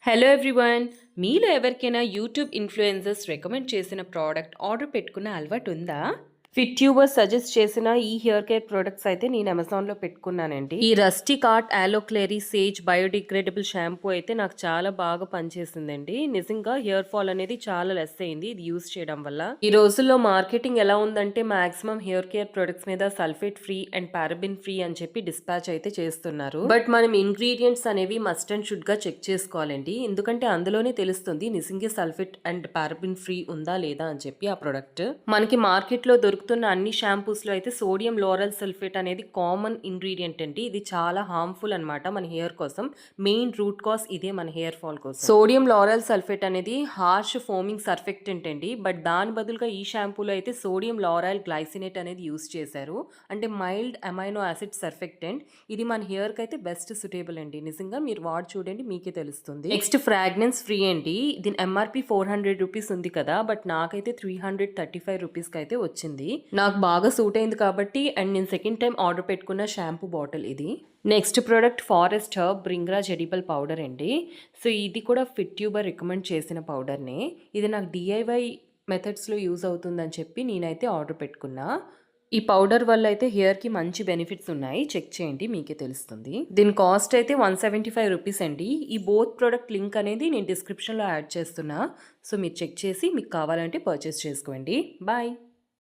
Hello everyone. మీలో ఎవరికైనా YouTube influencers recommend చేసిన ప్రోడక్ట్ ఆర్డర్ పెట్టుకునే అలవాటు ఉందా? ఫిట్ ట్యూబర్స్ సజెస్ట్ చేసిన ఈ హెయిర్ కేర్ ప్రొడక్ట్స్ అయితే నేను అమెజాన్లో పెట్టుకున్నానండి. ఈ రస్టీ కార్ట్ ఆలోక్లేరీ సేజ్ బయోడిగ్రేడబుల్ షాంపూ అయితే నాకు చాలా బాగా పనిచేసిందండి. నిజంగా హెయిర్ ఫాల్ అనేది చాలా లెస్ అయింది ఇది యూస్ చేయడం వల్ల. ఈ రోజుల్లో మార్కెటింగ్ ఎలా ఉందంటే మాక్సిమం హెయిర్ కేర్ ప్రొడక్ట్స్ మీద sulphate free and paraben free అని చెప్పి డిస్పాచ్ అయితే చేస్తున్నారు. బట్ మనం ఇంగ్రీడియంట్స్ అనేవి మస్ట్ అండ్ షుడ్ గా చెక్ చేసుకోవాలండి. ఎందుకంటే అందులోనే తెలుస్తుంది నిజంగా సల్ఫేట్ అండ్ పారాబిన్ ఫ్రీ ఉందా లేదా అని చెప్పి ఆ ప్రొడక్ట్. మనకి మార్కెట్ లో దొరుకుతున్న అన్ని షాంపూస్ లో అయితే సోడియం లోరల్ సల్ఫేట్ అనేది కామన్ ఇంగ్రీడియంట్ అండి. ఇది చాలా హార్మ్ఫుల్ అనమాట మన హెయిర్ కోసం. మెయిన్ రూట్ కాజ్ ఇదే మన హెయిర్ ఫాల్ కోసం. సోడియం లోరల్ సల్ఫేట్ అనేది హార్ష్ ఫోమింగ్ సర్ఫెక్టెంట్ అండి. బట్ దాని బదులుగా ఈ షాంపూలో అయితే సోడియం లారైల్ గ్లైసినేట్ అనేది యూస్ చేశారు. అంటే మైల్డ్ అమైనో యాసిడ్ సర్ఫెక్టెంట్. ఇది మన హెయిర్ కి అయితే బెస్ట్ సూటేబుల్ అండి. నిజంగా మీరు వాడి చూడండి మీకే తెలుస్తుంది. నెక్స్ట్ ఫ్రాగ్రెన్స్ ఫ్రీ అండి. దీని ఎంఆర్పి 400 రూపీస్ ఉంది కదా, బట్ నాకైతే 335 రూపీస్ కి అయితే వచ్చింది. నాకు బాగా సూట్ అయింది కాబట్టి అండ్ నేను సెకండ్ టైం ఆర్డర్ పెట్టుకున్న షాంపూ బాటిల్ ఇది. Next product forest herb Bhringraj edible powder అండి. సో ఇది కూడా ఫిట్ ట్యూబర్ రికమెండ్ చేసిన పౌడర్నే. ఇది నాకు డిఐవై మెథడ్స్లో యూజ్ అవుతుందని చెప్పి నేనైతే ఆర్డర్ పెట్టుకున్నా. ఈ పౌడర్ వల్ల అయితే హెయిర్కి మంచి బెనిఫిట్స్ ఉన్నాయి. చెక్ చేయండి మీకే తెలుస్తుంది. దీని కాస్ట్ అయితే 175 రూపీస్ అండి. ఈ బోత్ ప్రోడక్ట్ లింక్ అనేది నేను డిస్క్రిప్షన్లో యాడ్ చేస్తున్నా. సో మీరు చెక్ చేసి మీకు కావాలంటే పర్చేస్ చేసుకోండి. బాయ్.